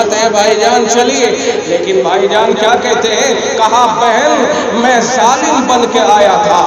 بات ہے بھائی جان چلیے، لیکن بھائی جان کیا کہتے ہیں؟ کہا بہن میں ظالم بن کے آیا تھا،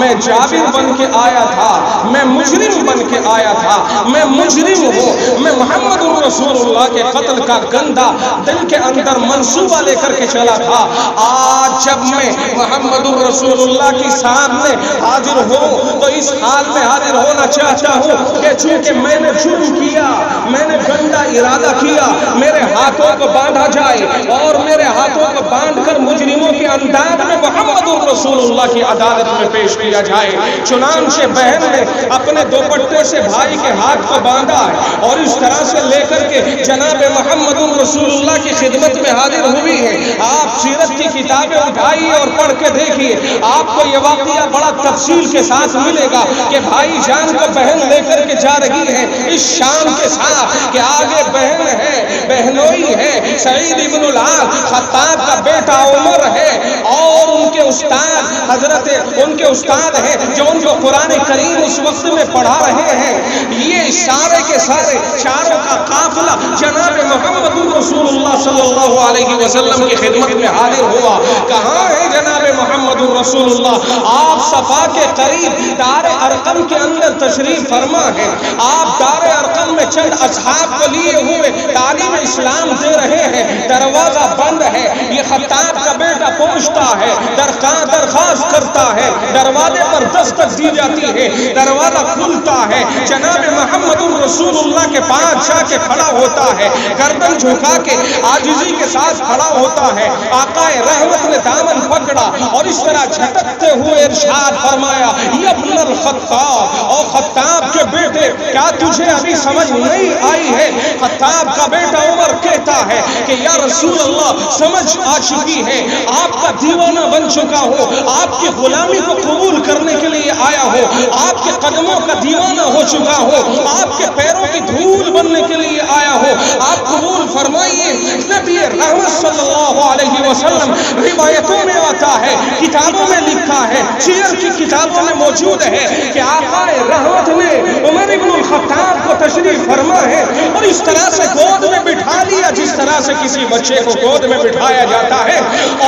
میں جابر بن کے آیا تھا، میں مجرم بن کے آیا تھا، میں مجرم ہوں، میں محمد رسول اللہ کے قتل کا گندا دل کے اندر منصوبہ لے کر کے چلا تھا۔ آج جب میں محمد رسول اللہ کی سامنے حاضر ہوں تو اس حال میں حاضر ہونا چاہتا ہوں کہ چونکہ میں نے جرم کیا، میں نے گندا ارادہ کیا، میرے ہاتھوں کو باندھا جائے اور میرے ہاتھوں کو باندھ کر مجرموں کے انداز میں محمد رسول اللہ کی عدالت میں پیش کیا جائے۔ چنانچہ بہن نے اپنے دوپٹے سے بھائی کے ہاتھ کو باندھا اور اس طرح سے لے کر کے جناب محمد رسول اللہ کی خدمت میں حاضر ہوئی ہے۔ آپ سیرت کی کتابیں اٹھائیے اور پڑھ کے دیکھیے، آپ کو یہ واقعہ بڑا تفصیل کے ساتھ ملے گا کہ بھائی جان کو بہن لے کر کے جا رہی ہے اس شان کے ساتھ کہ آگے بہن ہے، بہنوئی ہے، سعید ابن العاص خطاب کا بیٹا عمر ہے اور ان کے استاد حضرت ان کے استاد ہیں جو ان کو قرآن کریم اس وقت میں پڑھا رہے ہیں۔ یہ سارے کے سارے چاروں کا قافلہ جناب محمد رسول اللہ صلی اللہ علیہ وسلم کی خدمت میں حاضر ہوا۔ کہاں ہے جناب محمد رسول اللہ؟ آپ صفا کے قریب دار ارقم کے اندر تشریف فرما ہے۔ آپ دار ارقم میں چند اصحاب کو لیے ہوئے تعلیم اسلام دے رہے ہیں، دروازہ بند ہے۔ یہ خطاب کا بیٹا پہنچتا ہے، درخواست کرتا ہے، دروازے پر دستک دی جاتی ہے، دروازہ کھلتا ہے، جناب محمد رسول اللہ کے پاس جا کے کھڑا ہوتا ہے، گردن جھکا کے عاجزی کے ساتھ کھڑا ہوتا ہے۔ آقا رحمت نے دامن پکڑا اور اس طرح جھٹکتے ہوئے ارشاد فرمایا، یا ابن الخطاب، اور خطاب کے بیٹے کیا تجھے ابھی سمجھ نہیں آئی ہے؟ خطاب کا بیٹا عمر کہتا ہے کہ یا رسول اللہ سمجھ آ چکی ہے، آپ کا دیوانہ بن چکا ہو، آپ کی غلامی کو قبول کرنے کے لیے آیا ہو، آپ کے قدموں کا دیوانہ ہو چکا ہو، آپ کے پیروں کی دھول بننے کے لیے آیا ہو، آپ قبول فرمائیے۔ نبی رحمت صلی اللہ علیہ وسلم روایتوں میں آتا ہے، کتابوں میں لکھا ہے، سیر کی کتابوں میں موجود ہے کہ آقا رحمت نے عمر ابن الخطاب کو تشریف فرما ہے اور اس طرح سے گود میں بٹھا لیا جس طرح سے کسی بچے کو گود میں بٹھایا جاتا ہے،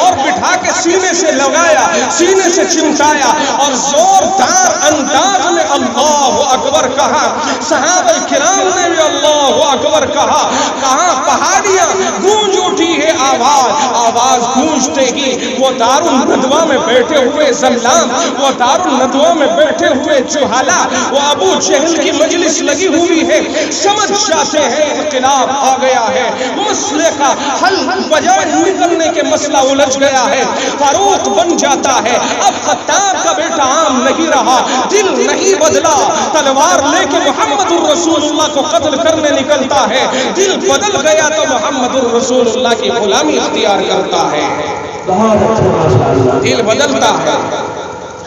اور بٹھا کے سینے سے لگایا، سینے سے چمٹایا اور زوردار انداز میں اللہ اکبر کہا۔ صحابہ کرام نے بھی اللہ اکبر کہا۔ کہاں پہاڑیاں گونج اٹھی ہے، آواز گونجتے ہی وہ دار الندوہ میں بیٹھے ہوئے زلام، وہ دار الندوہ میں بیٹھے ہوئے جہالا، وہ ابو جہل کی مجلس لگی ہوئی ہے، سمجھ جاتے ہیں انقلاب آ گیا ہے، مسئلے کا حل بجائے نکلنے کے مسئلہ الجھ گیا ہے، فاروق بن جاتا ہے۔ اب خطاب کا بیٹا عام نہیں رہا، دل نہیں بدلا، تلوار لے کے محمد الرسول اللہ کو قتل کرنے نکلتا ہے، دل بدل گیا تو محمد الرسول اللہ کی غلامی اختیار کرتا ہے۔ دل بدلتا ہے،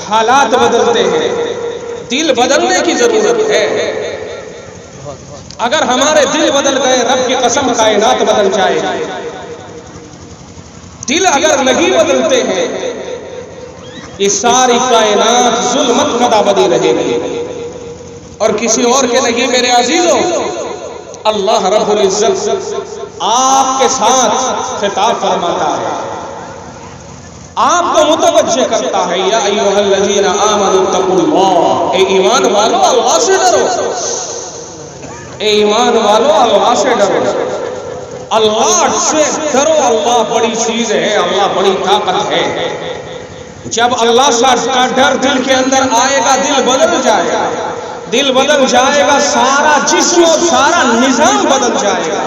حالات بدلتے ہیں، دل بدلنے کی ضرورت ہے۔ اگر ہمارے دل بدل گئے رب کی قسم کائنات بدل جائے گی۔ دل اگر نہیں بدلتے ہیں یہ ساری کائنات ظلمت قدا بدی رہے گی اور کسی اور کے نہیں۔ میرے عزیزوں، اللہ رب العزت آپ کے ساتھ خطاب فرماتا ہے، آپ کو متوجہ کرتا ہے، یا ایھا الذین آمنوا اتقوا اللہ، اے ایمان والو اللہ سے ڈرو، اے ایمان والو اللہ سے ڈرو، اللہ سے ڈرو۔ اللہ بڑی چیز ہے، اللہ بڑی طاقت ہے۔ جب اللہ کا ڈر دل کے اندر آئے گا دل بدل جائے گا، دل بدل جائے گا، سارا جسم اور سارا نظام بدل جائے گا۔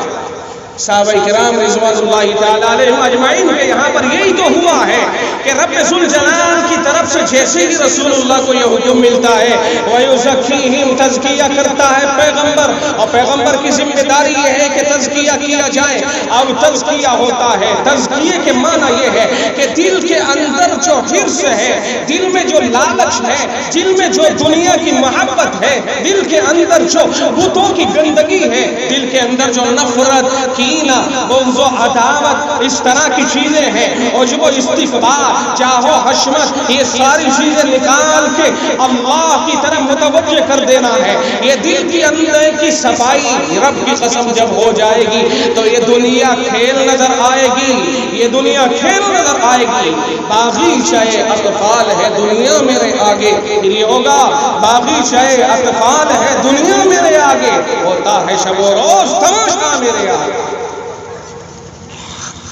صحابہ کرام رضوان اللہ تعالیٰ علیہم اجمعین کے یہاں پر یہی تو ہوا ہے کہ رب ذوالجلال کی طرف سے جیسے ہی رسول اللہ کو یہ حکم ملتا ہے وَيُزَكِّيهِمْ، تزکیہ کرتا ہے پیغمبر، اور پیغمبر کی ذمہ داری یہ ہے کہ تزکیہ کیا جائے۔ اب تزکیہ ہوتا ہے، تزکیے کے معنی یہ ہے کہ دل کے اندر جو حرص ہے، دل میں جو لالچ ہے، دل میں جو دنیا کی محبت ہے، دل کے اندر جو بتوں کی گندگی ہے، دل کے اندر جو نفرت کی کینہ، بغض و عداوت، اس طرح کی چیزیں ہیں، عجب و استکبار، جاہ و حشمت، یہ ساری چیزیں نکال کے اللہ کی طرف متوجہ کر دینا ہے۔ یہ دل کے اندر کی صفائی رب کی قسم جب ہو جائے گی تو یہ دنیا کھیل نظر آئے گی، یہ دنیا کھیل نظر آئے گی۔ باغیچہ اطفال ہے دنیا میرے آگے، یہ ہوگا باغیچہ اطفال ہے دنیا میرے آگے، ہوتا ہے شب و روز تماشا میرے آگے۔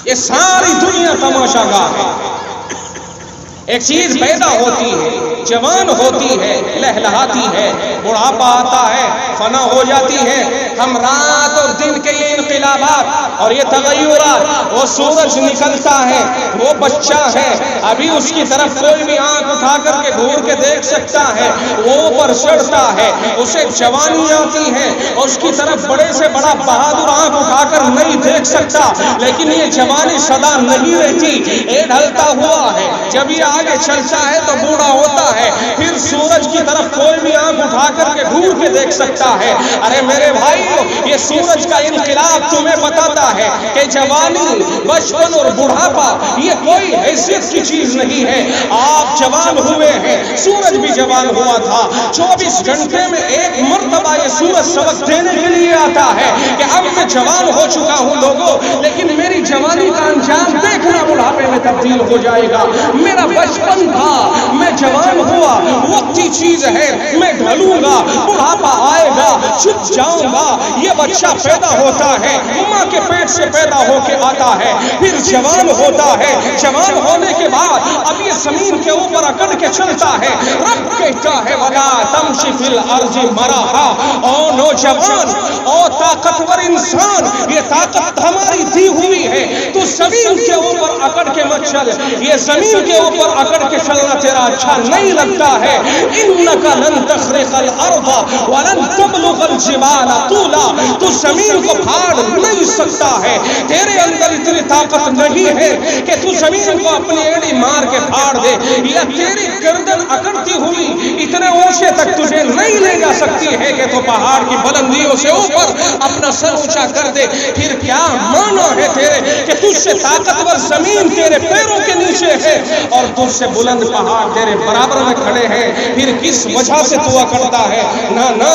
یہ ساری دنیا تماشا گاہ ہے۔ ایک چیز پیدا ہوتی ہے، جوان ہوتی ہے، لہلہاتی ہے، بڑھاپا آتا ہے، فنا ہو جاتی ہے۔ ہم رات اور دن کے یہ انقلابات اور یہ تغیرات، وہ سورج نکلتا ہے، وہ بچہ ہے، ابھی اس کی طرف کوئی بھی آنکھ اٹھا کر کے گھور کے دیکھ سکتا ہے، وہ اوپر چڑھتا ہے، اسے جوانی آتی ہے، اس کی طرف بڑے سے بڑا بہادر آنکھ اٹھا کر نہیں دیکھ سکتا، لیکن یہ جوانی سدا نہیں رہتی، یہ ڈھلتا ہوا ہے، جب یہ آگے چلتا ہے تو بوڑھا ہوتا ہے، پھر سورج کی طرف کوئی بھی آنکھ اٹھا کر کے گھور کے دیکھ سکتا ہے۔ ارے میرے بھائیو، یہ سورج کا انقلاب تمہیں بتاتا ہے کہ جوانی، بچپن اور بڑھاپا یہ کوئی حیثیت کی چیز نہیں ہے۔ آپ جوان ہوئے ہیں، سورج بھی جوان ہوا تھا، 24 گھنٹے میں ایک مرتبہ یہ سورج سبق دینے کے لیے آتا ہے کہ اب میں جوان ہو چکا ہوں لوگوں، لیکن میری جوانی کا انجام دیکھنا بڑھاپے میں تبدیل ہو جائے گا۔ میرا بچپن تھا، میں جوان ہوا، وقتی چیز ہے، میں ڈھلوں گا، بڑھاپا آئے گا، چھپ جاؤں گا۔ یہ بچہ پیدا ہوتا ہے، ماں کے پیٹ سے پیدا ہو کے آتا ہے، پھر جوان ہوتا ہے، جوان ہونے کے بعد اب یہ زمین کے اوپر اکڑ کے چلتا ہے۔ رب کہتا ہے وَلَا تَمْشِ فِي الْأَرْضِ مَرَحًا، او نوجوان، او طاقتور انسان، یہ طاقت ہماری دی ہوئی ہے، تو زمین کے اوپر اکڑ کے مت چل۔ یہ زمین کے اوپر اکڑ کے چلنا تیرا اچھا نہیں لگتا ہے۔ إِنَّكَ لَن تَخْرِقَ الْأَرْضَ وَلَن تَبْلُغَ الْجِبَالَ طُولًا، تو زمین کو پھاڑ نہیں سکتا ہے، تیرے اندر اتنی طاقت نہیں ہے کہ تو زمین کو اپنی ایڑی مار کے پھاڑ دے، یا تیری گردن اکڑتی ہوئی اتنے اونچے تک تجھے نہیں لے جا سکتی ہے کہ تو پہاڑ کی بلندیوں سے اوپر اپنا سر اونچا کر دے۔ پھر کیا معنی ہے تیرے کہ تجھ سے طاقتور زمین تیرے پیروں کے نیچے ہے اور تجھ سے بلند پہاڑ تیرے برابر میں کھڑے ہیں، پھر کس وجہ سے تو اکڑتا ہے؟ نہ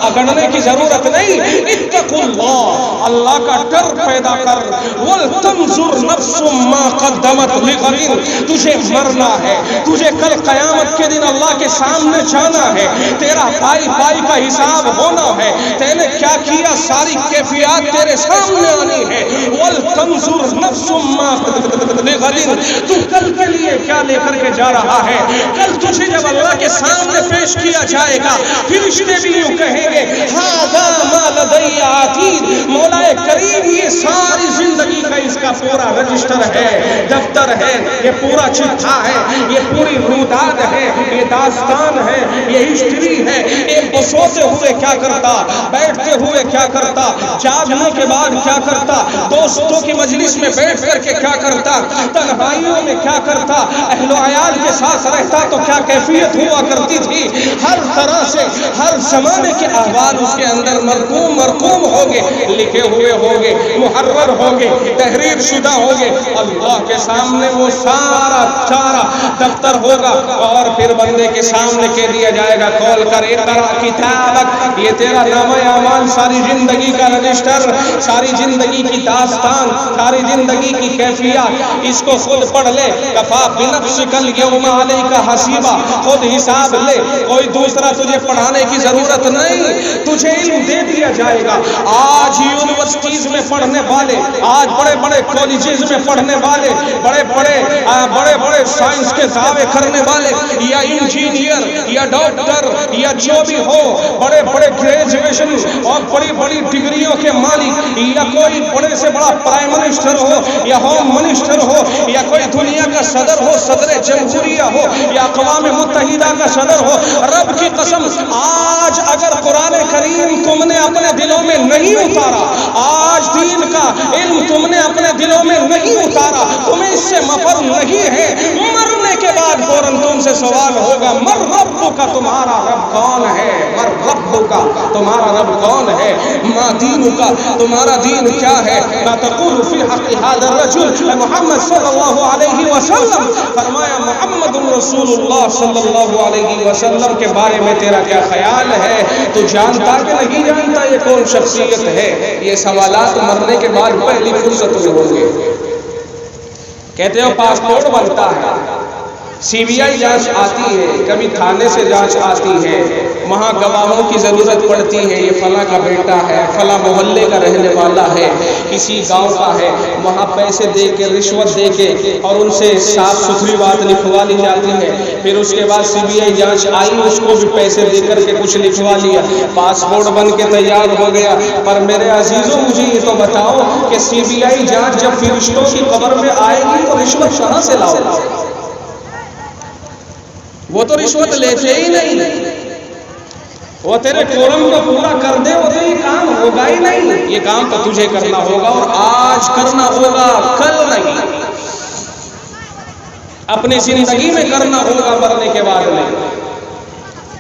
اکڑنے کی ضرورت نہیں۔ اتقوا اللہ، اللہ کا ڈر پیدا کر۔ وَلْتَنْظُرْ نَفْسٌ مَّا قَدَّمَتْ لِغَدٍ، تجھے مرنا ہے، تجھے کل قیامت کے دن اللہ کے سامنے جانا ہے، تیرا پائی پائی کا حساب ہونا ہے، تے نے کیا کیا ساری کیفیات تیرے سامنے آنی ہے۔ وَلْتَنْظُرْ نَفْسٌ مَّا قَدَّمَتْ لِغَدٍ، تو کل کے لیے کیا لے کر کے جا رہا ہے؟ کل تجھے جب اللہ کے سامنے پیش کیا جائے گا، فرشتے بھی یوں کہیں گے ھذا ما لدی عتید، مولا کریم یہ ساری زندگی کا اس کا پورا رجسٹر ہے، دفتر ہے، یہ پورا چٹھا ہے، یہ پوری روداد ہے، یہ داستان ہے، یہ ہسٹری ہے، یہ سوتے ہوئے کیا کرتا، بیٹھتے ہوئے کیا کرتا، جاگنے کے بعد کیا کرتا، دوستوں کی مجلس میں بیٹھ کر کے کیا کرتا، تنہائیوں میں کیا کرتا، اہل و عیال کے ساتھ رہتا تو کیا کیفیت ہوا کرتی تھی۔ ہر طرح سے ہر زمانے کے احوال اس کے اندر مرقوم ہوگے، لکھے ہوئے ہوگے، محرر ہوگے، تحریر شدہ ہوگے۔ اللہ کے سامنے وہ سارا دفتر ہوگا اور پھر بندے کے سامنے کہہ دیا جائے گا کھول کر اقرا کتابک، یہ تیرا نامہ اعمال، ساری زندگی کا رجسٹر، ساری زندگی کی داستان، ساری زندگی کی کیفیات، اس کو خود پڑھ لے۔ کفا بنفسک اليوم علیک حسیبا، خود حساب لے، کوئی دوسرا تجھے پڑھانے کی ضرورت نہیں، تجھے علم دے دیا جائے گا۔ آج یونیورسٹیز میں پڑھنے والے، آج بڑے بڑے کالجز میں پڑھنے والے، بڑے بڑے سائنس کے دعوے کرنے والے، یا انجینئر یا ڈاکٹر یا جو بھی ہو، بڑے بڑے گریجویشن اور بڑی بڑی ڈگریوں کے مالک، یا کوئی بڑے سے بڑا پرائم منسٹر ہو یا ہوم منسٹر ہو، یا کوئی دنیا کا صدر ہو، صدر جمہوریہ ہو، یا اقوام متحدہ کا صدر ہو، رب کی قسم آج اگر قرآن کریم تم نے اپنے دلوں میں نہیں اتارا، آج دین کا علم تم نے اپنے دلوں میں نہیں اتارا، تمہیں اس سے مفر نہیں ہے، مرنے کے بعد فوراً تم سے سوال ہوگا مر رب کا، تمہارا رب کون ہے؟ مر رب کا، تمہارا رب کون ہے؟ ما دین کا، تمہارا دین کیا ہے؟ ما تقول فی حق هذا الرجل محمد صلی اللہ علیہ وسلم، فرمایا محمد رسول اللہ صلی اللہ علیہ وسلم کے بارے میں تیرا کیا خیال ہے؟ تو جانتا کہ نہیں جانتا یہ کون شخصیت ہے؟ یہ سوالات مرنے کے بعد پہلی فرصت میں ہوں گے۔ کہتے ہو پاسپورٹ بنتا ہے، سی بی آئی جانچ آتی ہے، کبھی تھانے سے جانچ آتی ہے، وہاں گواہوں کی ضرورت پڑتی ہے، یہ فلاں کا بیٹا ہے، فلاں محلے کا رہنے والا ہے، کسی گاؤں کا ہے، وہاں پیسے دے کے رشوت دے کے اور ان سے صاف ستھری بات لکھوا لی جاتی ہے۔ پھر اس کے بعد سی بی آئی جانچ آئی، اس کو بھی پیسے دے کر کے کچھ لکھوا لیا، پاسپورٹ بن کے تیار ہو گیا۔ پر میرے عزیزوں مجھے یہ تو بتاؤ کہ سی بی آئی جانچ جب فرشتوں کی قبر میں آئے گی تو رشوت کہاں سے لاؤ؟ وہ تو رشوت لیتے ہی نہیں، وہ تیرے کورم کو پورا کر دے وہ تو یہ کام ہوگا ہی نہیں۔ یہ کام تو تجھے کرنا ہوگا، اور آج کرنا ہوگا، کل نہیں، اپنی زندگی میں کرنا ہوگا، مرنے کے بعد نہیں۔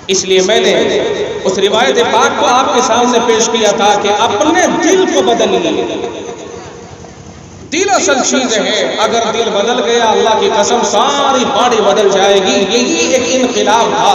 اس لیے میں نے اس روایت پاک کو آپ کے سامنے پیش کیا تھا کہ اپنے دل کو بدلیے۔ دل اصل چیز ہے، اگر دل بدل گیا اللہ کی قسم ساری باڑی بدل جائے گی۔ یہی ایک انقلاب تھا،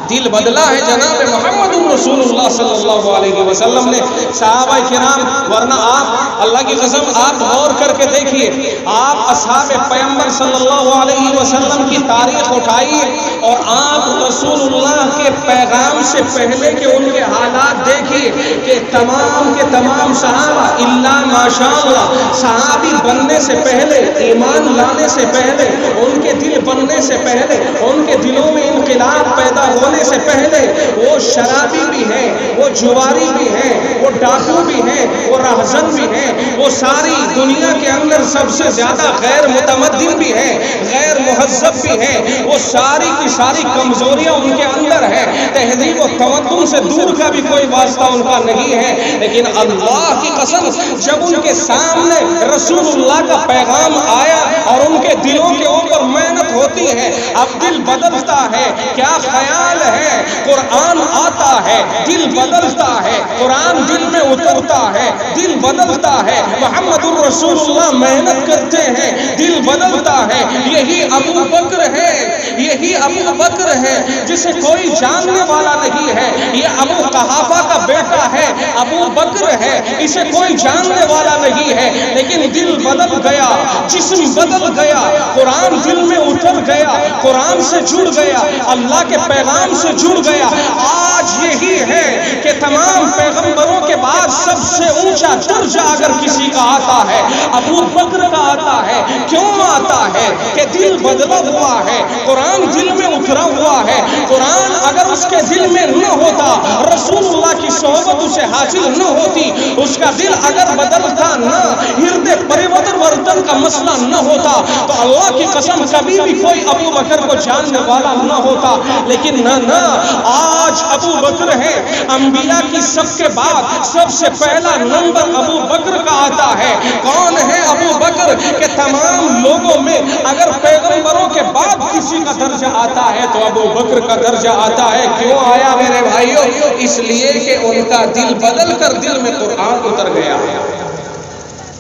دل بدلا ہے جناب محمد رسول اللہ صلی اللہ علیہ وسلم نے۔ صحابہ کرام، ورنہ آپ اللہ کی قسم آپ غور کر کے دیکھیے، آپ اصحاب پیغمبر صلی اللہ علیہ وسلم کی تاریخ اٹھائیے اور آپ رسول اللہ کے پیغام سے پہلے کے ان کے حالات دیکھیے کہ تمام کے تمام صحابہ الا ماشاء اللہ، صحابی بننے سے پہلے، ایمان لانے سے پہلے، ان کے دل بننے سے پہلے، ان کے دلوں میں انقلاب پیدا ہونے سے پہلے وہ شرابی بھی ہیں، وہ جواری بھی ہیں، وہ ڈاکو بھی ہیں، وہ رہزن بھی ہیں، وہ ساری دنیا کے اندر سب سے زیادہ غیر متمدن بھی ہیں، غیر مہذب بھی ہیں، وہ ساری کی ساری کمزوریاں ان کے اندر ہیں، تہذیب و تمدن سے دور کا بھی کوئی واسطہ ان کا نہیں ہے۔ لیکن اللہ کی قسم جب ان کے سامنے رسول اللہ کا پیغام آیا اور ان کے دلوں کے اوپر محنت ہوتی ہے، اب دل بدلتا ہے۔ کیا خیال ہے؟ قرآن آتا ہے، دل بدلتا ہے، قرآن دل میں اترتا ہے، دل بدلتا ہے، محمد الرسول اللہ محنت کرتے ہیں، دل بدلتا ہے۔ یہی ابو بکر ہے، یہی ابو بکر ہے جسے کوئی جاننے والا نہیں ہے، یہ ابو قحافہ کا بیٹا ہے، ابو بکر ہے، اسے کوئی جاننے والا نہیں ہے، لیکن دل بدل گیا، جسم بدل گیا، قرآن دل میں اتر گیا، قرآن سے جڑ گیا، اللہ کے پیغام سے جڑ گیا۔ آج یہی ہے کہ تمام پیغمبروں کے بعد سب سے اونچا درجہ اگر کسی کا آتا ہے ابو بکر کا آتا ہے۔ کیوں آتا ہے؟ کہ دل بدلا ہوا ہے، قرآن دل میں اترا ہوا ہے۔ قرآن اگر اس کے دل میں نہ ہوتا، رسول اللہ کی صحبت اسے حاصل نہ ہوتی، اس کا دل اگر بدلتا نہ، ہردے پریورتن کا مسئلہ نہ ہوتا، تو اللہ کی قسم کبھی بھی کوئی ابو بکر کو جاننے والا نہ ہوتا۔ لیکن نہ، آج ابو بکر ہے، انبیاء کی سب کے بعد سب سے پہلا نمبر ابو بکر کا آتا ہے۔ کون ہے ابو بکر؟ کہ تمام لوگوں میں اگر پیغمبروں کے بعد کسی کا درجہ آتا ہے تو ابو بکر کا درجہ آتا ہے۔ کیوں آیا میرے بھائیوں؟ اس لیے کہ ان کا دل بدل کر دل میں قرآن اتر گیا۔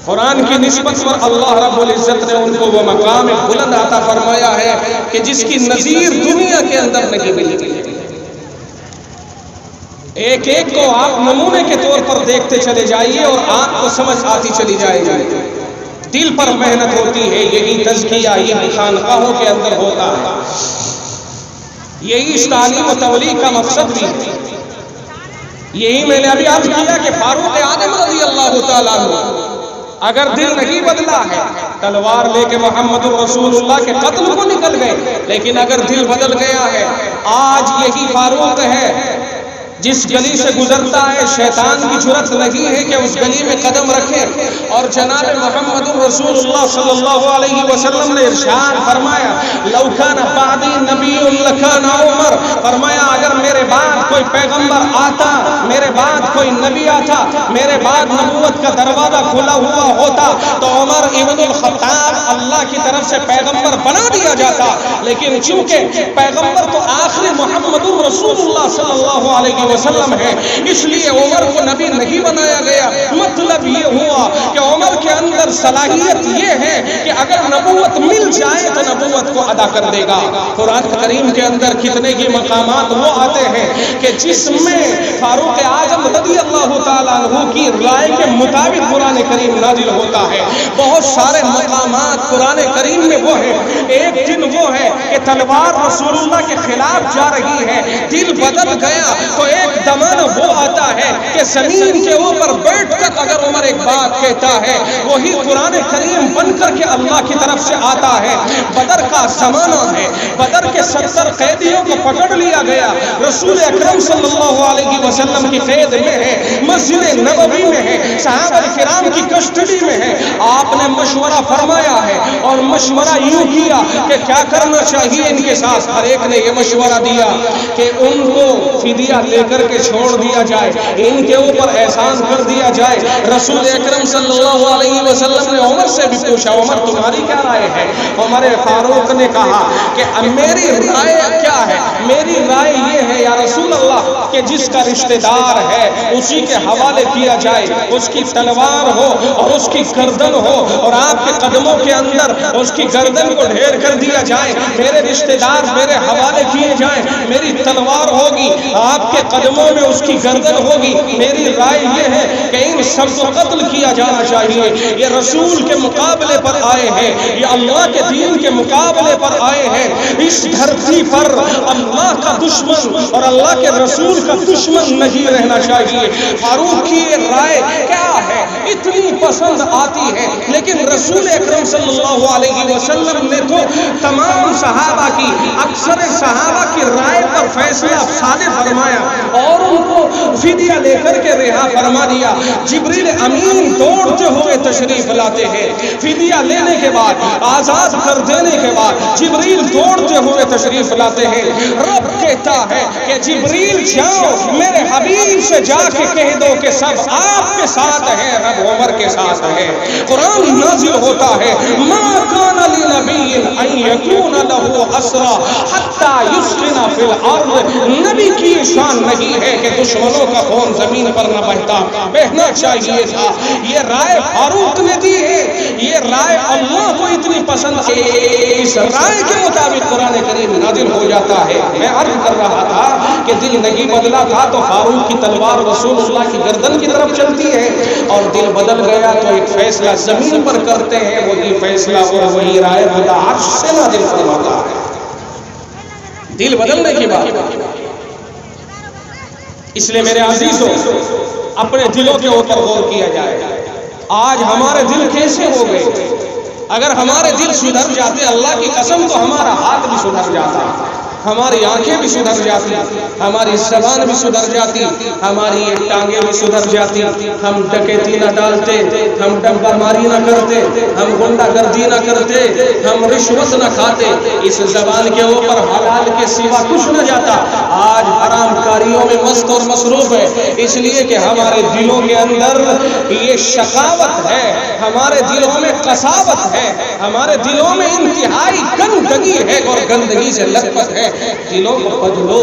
قرآن کی نسبت پر اللہ رب العزت نے ان کو وہ مقام بلند عطا فرمایا ہے کہ جس کی نظیر دنیا کے اندر نہیں ملتی۔ ایک ایک کو آپ نمونے کے طور پر دیکھتے چلے جائیے اور آپ کو سمجھ آتی چلی جائے گی۔ دل پر محنت ہوتی ہے، یہی تزکیہ یہی خانقاہوں کے اندر ہوتا ہے، یہی اس تعلیم و تبلیغ کا مقصد بھی ہے۔ یہی میں نے ابھی عرض کیا کہ فاروق اعظم رضی اللہ تعالیٰ عنہ اگر دل نہیں بدلا ہے، تلوار لے کے محمد رسول اللہ کے قتل کو نکل گئے، لیکن اگر دل بدل گیا ہے، آج یہی فاروق ہے جس گلی سے گزرتا ہے شیطان کی جرأت نہیں ہے کہ اس گلی میں قدم رکھے۔ اور جناب محمد رسول اللہ صلی اللہ علیہ وسلم نے ارشاد فرمایا لو کان بعدی نبی لکان عمر، فرمایا اگر میرے بعد کوئی پیغمبر آتا، میرے بعد کوئی نبی آتا، میرے بعد نبوت کا دروازہ کھلا ہوا ہوتا تو عمر ابن الخطاب اللہ کی طرف سے پیغمبر بنا دیا جاتا، لیکن چونکہ پیغمبر تو آخری محمد رسول اللہ صلی اللہ علیہ وسلم ہے، اس لیے عمر کو نبی نہیں بنایا گیا۔ مطلب یہ ہوا کہ عمر کے اندر صلاحیت یہ ہے کہ اگر نبوت مل جائے تو نبوت کو ادا کر دے گا۔ قرآن کریم کے اندر کتنے ہی مقامات وہ آتے ہیں کہ جس میں فاروق اعظم رضی اللہ تعالیٰ عنہ کی رائے کے مطابق قرآن کریم نازل ہوتا ہے۔ بہت سارے مقامات قرآن کریم میں وہ ہیں۔ ایک دن وہ ہے کہ تلوار رسول اللہ کے خلاف جا رہی ہے، دل بدل گیا تو ایک زمانہ وہ آتا ہے کہ زمین کے اوپر بیٹھ کر اگر عمر ایک بات کہتا ہے وہی قرآن کریم بن کر کے اللہ کی طرف سے آتا ہے۔ بدر کا زمانہ ہے، بدر کے 70 قیدیوں کو پکڑ لیا گیا، رسول اکرم صلی اللہ علیہ وسلم کی قید میں ہے، مسجد نبوی میں ہے، صحابہ کرام کی کسٹڈی میں ہے۔ آپ نے مشورہ فرمایا ہے اور مشورہ یوں کیا کہ کیا کرنا چاہیے ان کے ساتھ۔ ہر ایک نے یہ مشورہ دیا کہ ان کو فدیہ لے کر کے چھوڑ دیا جائے، ان کے اوپر احسان کر دیا جائے۔ رسول اکرم صلی اللہ علیہ وسلم نے عمر سے بھی پوچھا، عمر تمہاری کیا رائے ہے؟ عمر فاروق نے کہا کہ میری رائے کیا ہے؟ میری رائے یہ ہے یا رسول اللہ کہ جس کا رشتہ دار ہے اسی کے حوالے کیا جائے، اس کی تلوار ہو اور اس کی گردن ہو اور آپ کے قدموں کے اندر اس کی گردن کو ڈھیر کر دیا جائے۔ میرے رشتہ دار میرے حوالے کیے جائیں، میری تلوار ہوگی، آپ کے قدموں میں اس کی گردن ہوگی۔ میری رائے یہ ہے کہ ان سب کو قتل کیا جانا چاہیے۔ یہ رسول کے مقابلے پر آئے ہیں، یہ اللہ کے دین کے مقابلے پر آئے ہیں۔ اس دھرتی پر اللہ کا دشمن اور اللہ کے رسول کا دشمن نہیں رہنا چاہیے۔ فاروق کی یہ رائے کیا ہے اتنی پسند آتی ہے، لیکن رسول اکرم صلی اللہ علیہ وسلم نے تو تمام صحابہ کی، اکثر صحابہ کی رائے پر فیصلہ صادر فرمایا اور ان کو فدیہ لے کر کے رہا فرما دیا۔ جبریل امین دوڑتے ہوئے تشریف لاتے ہیں، فدیہ لینے کے بعد، آزاد کر دینے کے بعد جبریل دوڑتے ہوئے تشریف لاتے ہیں۔ رب کہتا ہے کہ جبریل جاؤ میرے حبیب سے جا کے کہہ دو کہ سب آپ کے ساتھ ہیں، رب عمر کے ساتھ ہے۔ قرآن نازل ہوتا ہے، ما کان لنبی ان یکون له اسرا حتی یسکن فی الارض۔ نبی کی شان نہیں ہے کہ دشمنوں کا خون زمین پر نہ بہنا چاہیے تھا۔ یہ رائے فاروق نے دی ہے، یہ رائے اللہ کو اتنی پسند ہے، اس رائے کے مطابق قرآن کریم نازل ہو جاتا ہے۔ میں عرض کر رہا تھا کہ دل نہیں بدلا تھا تو فاروق کی تلوار رسول اللہ کی گردن کی طرف چلتی ہے، اور دل بدل گیا تو ایک فیصلہ زمین پر کرتے ہیں، وہی فیصلہ اور وہی رائے خدا عرش سے نازل فرماتا ہے۔ دل بدلنے کی بات، اس لیے میرے عزیزوں اپنے دلوں کے اوپر غور کیا جائے۔ آج ہمارے دل کیسے ہو گئے؟ اگر ہمارے دل سدھر جاتے اللہ کی قسم تو ہمارا ہاتھ بھی سدھر جاتا، ہماری آنکھیں بھی سدھر جاتی، ہماری زبان بھی سدھر جاتی، ہماری ٹانگیں بھی سدھر جاتی، ہم ڈکیتی نہ ڈالتے، ہم ڈبہ ماری نہ کرتے، ہم غنڈہ گردی نہ کرتے، ہم رشوت نہ کھاتے، اس زبان کے اوپر حلال کے سوا کچھ نہ جاتا۔ آج حرام کاریوں میں مست اور مصروف ہے، اس لیے کہ ہمارے دلوں کے اندر یہ شقاوت ہے، ہمارے دلوں میں قساوت ہے، ہمارے دلوں میں انتہائی گندگی ہے اور گندگی سے لطفت ہے۔ دلوں کو بدلو،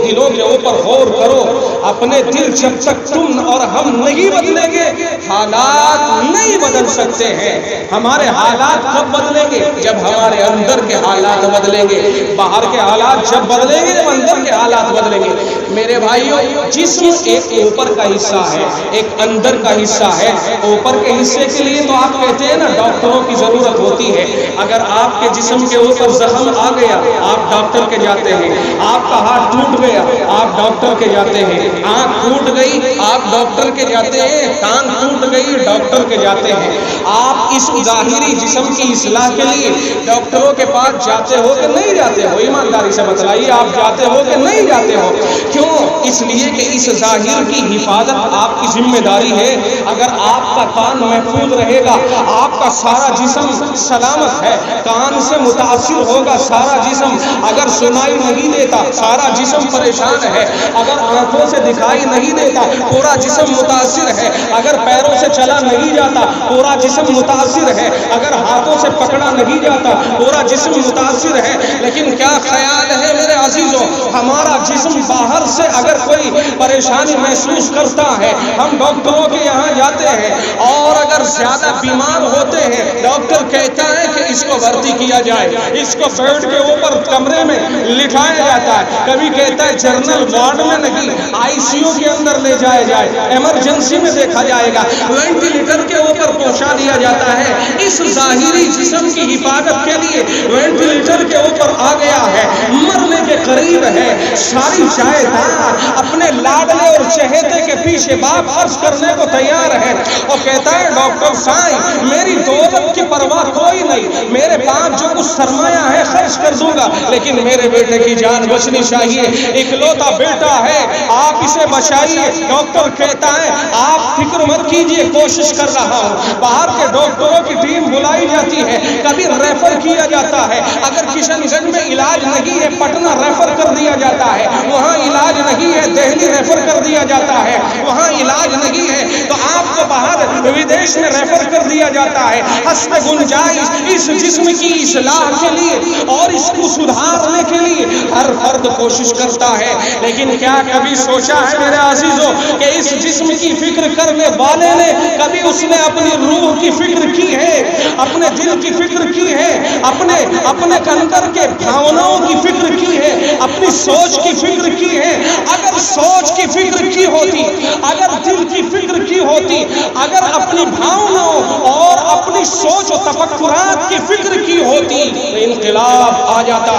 دلوں کے اوپر غور کرو۔ اپنے دل جب تک تم اور ہم نہیں بدلیں گے حالات نہیں بدل سکتے ہیں۔ ہمارے حالات کب بدلیں گے؟ جب ہمارے اندر کے حالات بدلیں گے۔ باہر کے حالات جب بدلیں گے، جب اندر کے حالات بدلیں گے۔ میرے بھائیوں، جسم ایک اوپر کا حصہ ہے، ایک اندر کا حصہ ہے۔ اوپر کے حصے کے لیے تو آپ کہتے ہیں نا ڈاکٹروں کی ضرورت ہوتی ہے۔ اگر آپ کے جسم کے اوپر زخم آ گیا آپ ڈاکٹر کے جاتے ہیں، آپ کا ہاتھ ٹوٹ گیا آپ ڈاکٹر کے جاتے ہیں، آنکھ ٹوٹ گئی آپ ڈاکٹر کے جاتے ہیں، ٹانگ ٹوٹ گئی ڈاکٹر کے جاتے ہیں۔ آپ اس ظاہری جسم کی اصلاح کے لیے ڈاکٹروں کے پاس جاتے ہو کہ نہیں جاتے ہو؟ ایمانداری سے بتلائیے، آپ جاتے ہو کہ نہیں جاتے ہو؟ کیوں؟ اس لیے کہ اس ظاہر کی حفاظت آپ کی ذمہ داری ہے۔ اگر آپ کا کان محفوظ رہے گا آپ کا سارا جسم سلامت ہے، کان سے متاثر ہوگا سارا جسم۔ اگر سنا سنائی نہیں دیتا سارا جسم پریشان ہے، اگر آنکھوں سے دکھائی نہیں دیتا پورا جسم متاثر ہے، اگر پیروں سے چلا نہیں جاتا پورا جسم متاثر ہے، اگر ہاتھوں سے پکڑا نہیں جاتا پورا جسم متاثر ہے۔ لیکن کیا خیال ہے میرے عزیزوں، ہمارا جسم باہر سے اگر کوئی پریشانی محسوس کرتا ہے، ہم ڈاکٹروں کے یہاں جاتے ہیں اور اگر زیادہ بیمار ہوتے ہیں ڈاکٹر کہتا ہے کہ اس کو بھرتی کیا جائے، اس کو بیڈ کے اوپر کمرے میں لٹھایا جاتا ہے، کبھی کہتا ہے جنرل وارڈ میں نہیں آئی سی یو کے اندر لے جایا جائے، ایمرجنسی میں دیکھا جائے گا، وینٹیلیٹر کے اوپر پہنچا دیا جاتا ہے۔ اس ظاہری جسم کی حفاظت کے لیے وینٹیلیٹر کے اوپر آ گیا ہے، مرنے کے قریب ہے، ساری جائیداد اپنے لاڈلے اور چہیتے کے پیچھے باپ خرچ کرنے کو تیار ہے، اور کہتا ہے ڈاکٹر صاحب میری دولت کی پرواہ کوئی نہیں، میرے پاس جو کچھ سرمایہ ہے خرچ کر دوں گا، لیکن میرے بیٹے کی جان بچنی چاہیے، اکلوتا بیٹا ہے، آپ اسے بچائیے۔ ڈاکٹر کہتا ہے آپ فکر مت کیجئے، کوشش کر رہا ہوں۔ باہر کے ڈاکٹروں کی ٹیم بلائی جاتی ہے، کبھی ریفر کیا جاتا ہے، اگر کشن گنج میں علاج نہیں ہے پٹنہ ریفر کر دیا جاتا ہے، وہاں علاج نہیں ہے دہلی ریفر کر دیا جاتا ہے، وہاں علاج نہیں ہے تو آپ کو باہر ودیش میں ریفر کر دیا جاتا ہے۔ حسب گنجائش اس جسم کی اصلاح کے لیے اور اس کو سدھارنے کے لیے ہر فرد کوشش کرتا ہے، لیکن کیا کبھی سوچا ہے میرے عزیزوں کہ اس جسم کی فکر کرنے والے نے کبھی اس نے اپنی روح کی فکر کی ہے، اپنے دل کی فکر کی ہے، اپنے اندر کے بھاوناؤں کی فکر کی ہے، اپنی سوچ کی فکر کی ہے؟ اگر سوچ کی فکر کی ہوتی، اگر دل کی فکر کی ہوتی، اگر اپنی بھاوناؤں اور اپنی سوچ و تفکرات کی فکر کی ہوتی تو انقلاب آ جاتا،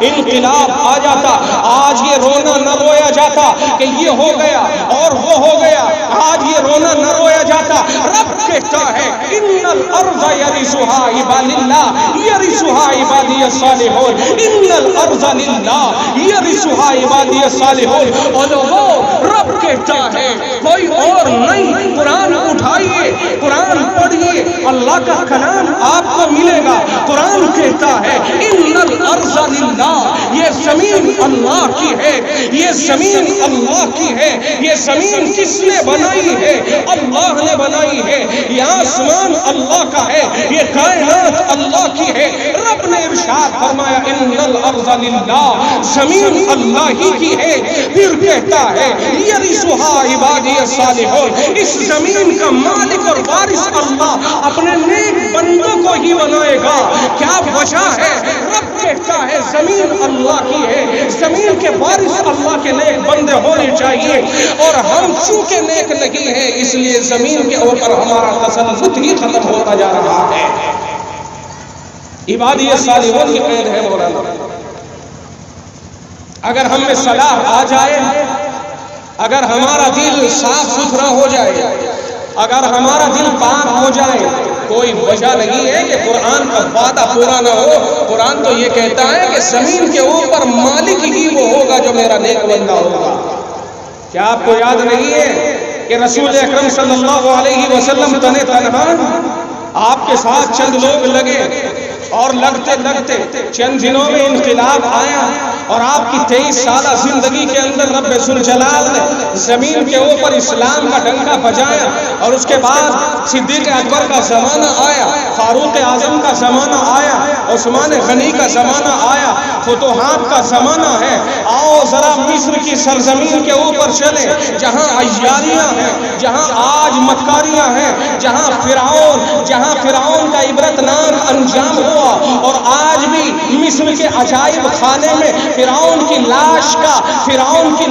انقلاب آ جاتا۔ آج یہ رونا نہ رویا جاتا کہ یہ ہو گیا اور وہ ہو گیا، آج یہ رونا نہ رویا جاتا۔ رب کہتا ہے ان الارض یرثها عباد اللہ یرثها عبادی الصالحون، ان الارض للہ یرثها عبادی الصالحون۔ اور لوگوں رب کہتا ہے کوئی اور نہیں، قرآن اٹھائیے، قرآن پڑھیے، اللہ کا کلام آپ کو ملے گا۔ قرآن کہتا ہے ان الارض للہ، یہ زمین اللہ کی ہے، یہ زمین اللہ کی ہے، یہ زمین کس نے بنائی ہے؟ اللہ نے بنائی ہے۔ یہ آسمان اللہ کا ہے، یہ کائنات اللہ کی ہے۔ رب نے ارشاد فرمایا ان الارض للہ، زمین اللہ ہی کی ہے۔ پھر کہتا ہے یرثها عبادی الصالحون، اس زمین کا مالک اور وارث اللہ اپنے نیک بندوں کو ہی بنائے گا۔ کیا وجہ ہے؟ رب کہتا ہے زمین اللہ کی ہے، زمین کے وارث اللہ کے نیک بندے ہونے چاہیے، اور ہم چونکہ نیک نہیں ہیں اس لیے زمین کے اوپر ہمارا تسلط ہی ختم ہوتا جا رہا ہے۔ عبادی الصالحون کی قید ہے مولانا۔ اگر ہم میں صلاح آ جائے، اگر ہمارا دل صاف ستھرا ہو جائے، اگر ہمارا دل پاک ہو جائے، کوئی وجہ نہیں ہے کہ قرآن کا وعدہ پورا نہ ہو۔ قرآن تو یہ کہتا ہے کہ زمین کے اوپر مالک ہی وہ ہوگا جو میرا نیک بندہ ہوگا۔ کیا آپ کو یاد نہیں ہے کہ رسول اکرم صلی اللہ علیہ وسلم تن تنہا آپ کے ساتھ چند لوگ لگے، اور لگتے لگتے چند دنوں میں انقلاب آیا، اور آپ کی 23 سالہ زندگی کے اندر رب ذوالجلال نے زمین کے اوپر اسلام کا ڈنکا بجایا، اور اس کے بعد صدیق اکبر کا زمانہ آیا، فاروق اعظم کا زمانہ آیا، عثمان غنی کا زمانہ آیا، فتوحات کا زمانہ ہے۔ آؤ ذرا مصر کی سرزمین کے اوپر چلیں، جہاں عیاریاں ہیں، جہاں آج مکاریاں ہیں، جہاں فرعون کا عبرتناک انجام ہوا، اور آج بھی مصر کے عجائب خانے میں فرعون کی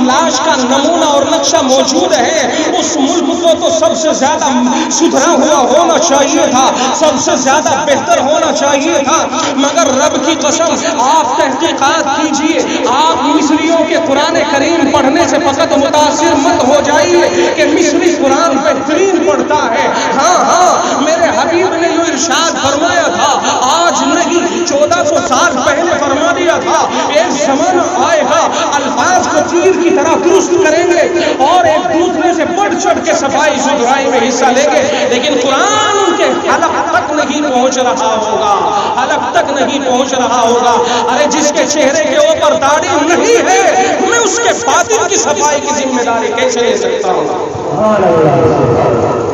لاش کا نمونہ اور نقشہ موجود ہے۔ اس ملک کو تو سب سے زیادہ سدھرا ہوا ہونا چاہیے تھا، سب سے زیادہ بہتر ہونا چاہیے تھا، مگر رب کی قسم آپ تحقیقات کیجئے، آپ مصریوں کے قرآن کریم پڑھنے سے فقط متاثر مت ہو جائیے کہ مصری قرآن بہترین پڑھتا ہے۔ ہاں میرے حبیب نے جو ارشاد فرمایا تھا آج نہیں 1400 سال پہلے فرما دیا تھا، ایک زمانہ آئے گا الفاظ کو تیر کی طرح درست کریں گے اور ایک دوسرے سے بڑھ چڑھ کے صفائی ستھرائی میں حصہ لیں گے، لیکن قرآن ان کے حلق تک نہیں پہنچ رہا ہوگا، حلق تک نہیں پہنچ رہا ہوگا. ارے جس کے چہرے کے اوپر داڑھی نہیں ہے میں اس کے باطن کی صفائی کی ذمہ داری کیسے لے سکتا ہوں؟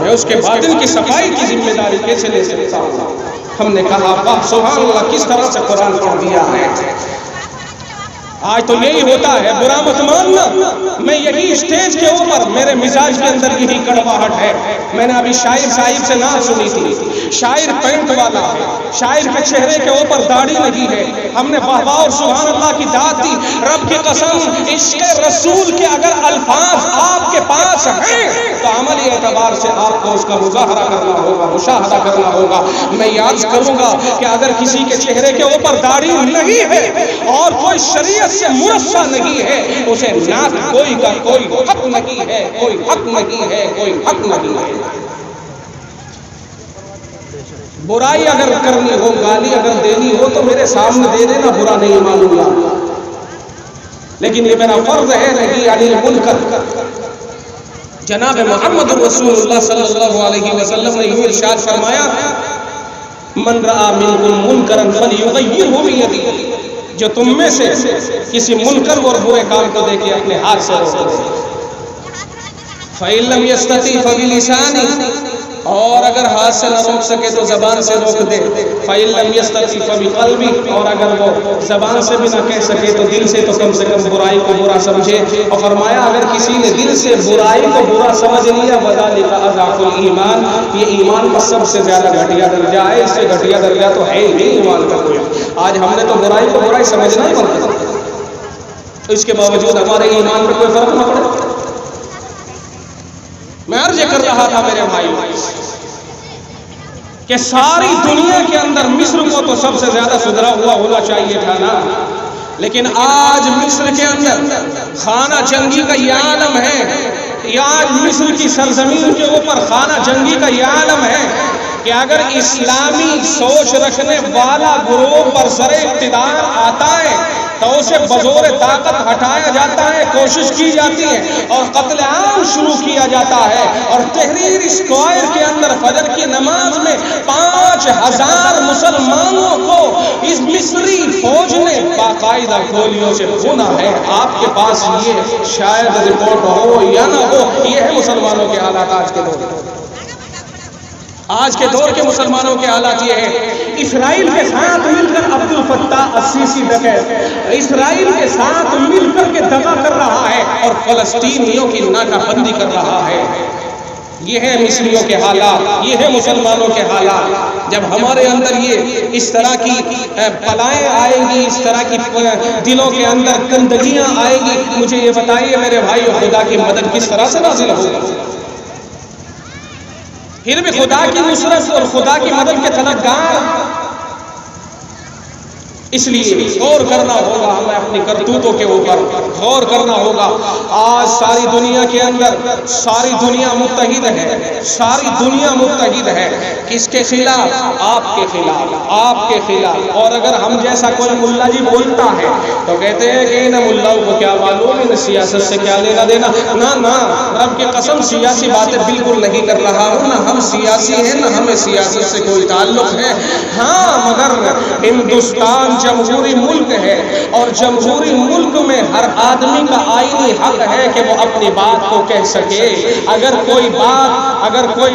میں اس کے باطن کی صفائی کی ذمہ داری کیسے لے سکتا ہوں؟ ہم نے کہا واہ سبحان اللہ کس طرح سے قرآن پڑھ دیا ہے. آج تو یہی ہوتا ہے، برا مت ماننا، میں یہی اسٹیج کے اوپر میرے مزاج کے اندر یہی کڑواہٹ ہے. میں نے ابھی شاعر صاحب سے نعت سنی تھی، شاعر پینٹ والا ہے، شاعر کے چہرے کے اوپر داڑھی نہیں ہے. ہم نے واہ واہ اور سبحان اللہ کی داد دی. رب کی قسم عشق رسول کے اگر الفاظ آپ کے پاس ہیں تو عملی اعتبار سے آپ کو اس کا مظاہرہ کرنا ہوگا، مشاہدہ کرنا ہوگا. میں یاد کروں گا کہ اگر کسی کے چہرے کے اوپر داڑھی نہیں ہے اور کوئی شریعت سے مرصع نہیں ہے، اسے نعت کوئی کا کوئی حق نہیں ہے، کوئی حق نہیں ہے، کوئی حق نہیں ہے. برائی اگر کرنی ہو، گالی اگر دینی ہو تو میرے سامنے دے دینا، برا نہیں مانوں گا. لیکن یہ میرا فرض ہے نہیں علی المنکر. جناب محمد رسول اللہ صلی اللہ علیہ وسلم نے یہ ارشاد فرمایا من رأى منکم منکرا فلیغیرہ بیدہ. جو تم میں سے کسی منکر اور برے کام کو دیکھے اپنے ہاتھ سے روک دے. فَإِن لَّمْ يَسْتَطِعْ فَبِلِسَانِهِ. اور اگر ہاتھ سے نہ روک سکے تو زبان سے روک دے. فَإِن لَّمْ يَسْتَطِعْ فَبِقَلْبِهِ. اور اگر وہ زبان سے بھی نہ کہہ سکے تو دل سے تو کم سے کم برائی کو برا سمجھے. اور فرمایا اگر کسی نے دل سے برائی کو برا سمجھ لیا وَذَلِكَ أَضْعَفُ الْإِيمَانِ. یہ ایمان کا سب سے زیادہ گھٹیا درجہ ہے. اس سے گھٹیا درجہ تو ہے ہی نہیں ایمان کا کوئی. آج ہم نے تو برائی کو برائی سمجھنا ہی بند کر دیا، اس کے باوجود ہمارے ایمان میں کوئی فرق نہ پڑے. میں عرض کر رہا تھا میرے بھائی کہ ساری دنیا کے اندر مصر کو تو سب سے زیادہ سدھرا ہوا ہونا چاہیے تھا نا، لیکن آج مصر کے اندر خانہ جنگی کا یہ عالم ہے. آج مصر کی سرزمین کے اوپر خانہ جنگی کا یہ عالم ہے کہ اگر اسلامی سوچ رکھنے والا گروہ پر سر اقتدار آتا ہے تو اسے بزور طاقت ہٹایا جاتا ہے، کوشش کی جاتی ہے اور قتل عام شروع کیا جاتا ہے. اور تحریر اسکوائر کے اندر فجر کی نماز میں 5000 مسلمانوں کو اس مصری فوج نے باقاعدہ گولیوں سے بھونا ہے. آپ کے پاس یہ شاید رپورٹ ہو یا نہ ہو، یہ ہے مسلمانوں کے حالات آج کے دور میں. آج کے دور کے مسلمانوں کے حالات یہ ہے. اسرائیل کے ساتھ مل کر عبد الفتاح السیسی ڈکیت اسرائیل کے ساتھ مل کر کے دغا کر رہا ہے اور فلسطینیوں کی ناکہ بندی کر رہا ہے. یہ ہے مصریوں کے حالات، یہ ہے مسلمانوں کے حالات. جب ہمارے اندر یہ اس طرح کی بلائیں آئیں گی، اس طرح کی دلوں کے اندر گندگیاں آئیں گی، مجھے یہ بتائیے میرے بھائی خدا کی مدد کس طرح سے نازل ہوگی؟ پھر بھی خدا کی نصرت اور خدا کی مدد کے طلبگار. اس لیے غور کرنا ہوگا، ہمیں اپنی کرتوتوں کے اوپر غور کرنا ہوگا. آج ساری دنیا کے اندر ساری دنیا متحد ہے، ساری دنیا متحد ہے. کس کے خلاف؟ آپ کے خلاف، آپ کے خلاف. اور اگر ہم جیسا کوئی ملا جی بولتا ہے تو کہتے ہیں کہ ان ملاؤں کو کیا معلوم، ان سیاست سے کیا لینا دینا. نہ رب کی قسم سیاسی باتیں بالکل نہیں کر رہا ہوں، نہ ہم سیاسی ہیں نہ ہمیں سیاست سے کوئی تعلق ہے. ہاں مگر ہندوستان جمہوری ملک ہے اور جمہوری ملک میں ہر آدمی کا آئینی حق ہے کہ وہ اپنی بات کو کہہ سکے. اگر کوئی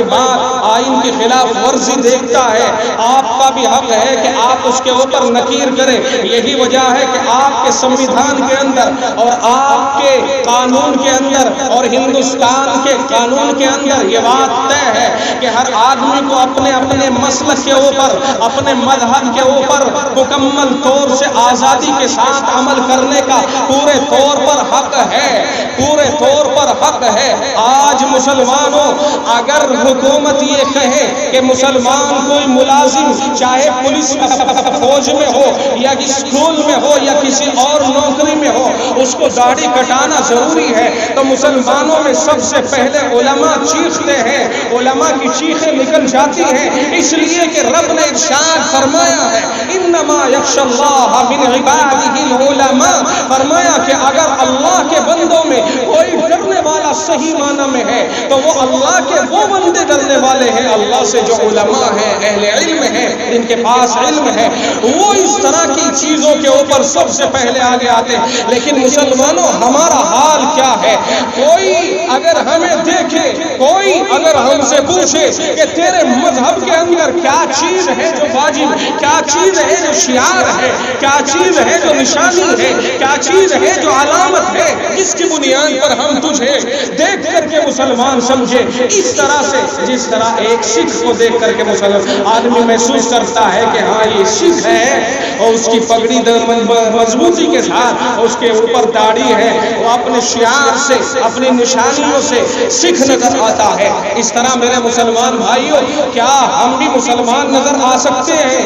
بات آئین کے خلاف ورزی دیکھتا ہے، آپ کا بھی حق ہے کہ آپ اس کے اوپر نکیر کریں. یہی وجہ ہے کہ آپ کے سمویدھان کے اندر اور آپ کے قانون کے اندر اور ہندوستان کے قانون کے اندر یہ بات طے ہے کہ ہر آدمی کو اپنے اپنے مسلک کے اوپر، اپنے مذہب کے اوپر مکمل طور سے آزادی کے ساتھ عمل کرنے کا پورے طور پر حق ہے، پورے طور پر حق ہے. آج مسلمانوں اگر حکومت یہ کہے کہ مسلمان کوئی ملازم چاہے پولیس فوج میں ہو یا اسکول میں ہو یا کسی اور نوکری میں ہو اس کو داڑھی کٹانا ضروری ہے، تو مسلمانوں میں سب سے پہلے علماء چیختے ہیں، علماء کی چیخیں نکل جاتی ہیں. اس لیے کہ رب نے ارشاد فرمایا ہے انما یخشی اللہ من عبادہ العلماء. فرمایا کہ اگر اللہ کے بندوں میں کوئی ڈرنے والا صحیح معنی میں ہے تو وہ اللہ کے وہ بندے ڈرنے والے ہیں اللہ سے جو علماء ہیں، اہل علم ہیں. جن کے پاس علم ہے، وہ اس طرح کی چیزوں کے اوپر سب سے پہلے آگے آتے ہیں۔ لیکن مسلمانوں ہمارا حال کیا ہے؟ کوئی اگر ہمیں دیکھے، کوئی اگر ہم سے پوچھے کہ تیرے مذہب کے اندر کیا چیز ہے جو واجب، کیا چیز ہے جو شعار ہے، کیا چیز ہے جو نشانی ہے، کیا چیز ہے جو علامت ہے، جس کی بنیاد پر ہم تجھے دیکھ کر کے مسلمان سمجھے، اس طرح سے جس طرح ایک سکھ کو دیکھ کر کے مسلمان آدمی محسوس کرتا ہے کہ ہاں یہ سکھ ہے، اور اس کی پگڑی مضبوطی کے ساتھ، اس کے اوپر داڑھی ہے، وہ اپنے شعار سے، اپنی نشانیوں سے سکھ نظر آتا ہے۔ اس طرح میرے مسلمان بھائیوں، کیا ہم بھی مسلمان نظر آ سکتے ہیں؟